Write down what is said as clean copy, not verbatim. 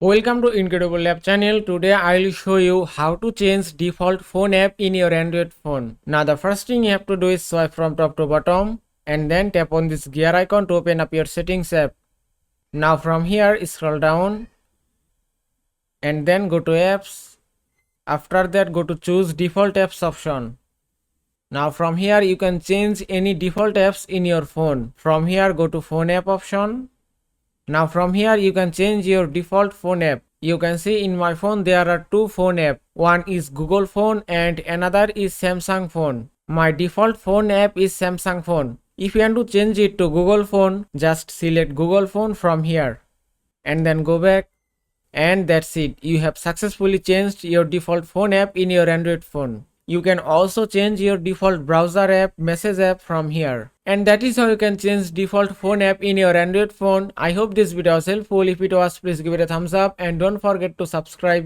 Welcome to Incredible Lab channel. Today I'll show you how to change default phone app in your Android phone. Now the first thing you have to do is swipe from top to bottom and then tap on this gear icon to open up your settings app. Now from here scroll down and then go to apps. After that go to choose default apps option. Now from here you can change any default apps in your phone. From here go to phone app option. Now from here you can change your default phone app. You can see in my phone there are two phone app. One is Google phone and another is Samsung phone. My default phone app is Samsung phone. If you want to change it to Google phone, just select Google phone from here and then go back, and that's it. You have successfully changed your default phone app in your Android phone. You can also change your default browser app, message app from here. And that is how you can change default phone app in your Android phone. I hope this video was helpful. If it was, please give it a thumbs up and don't forget to subscribe.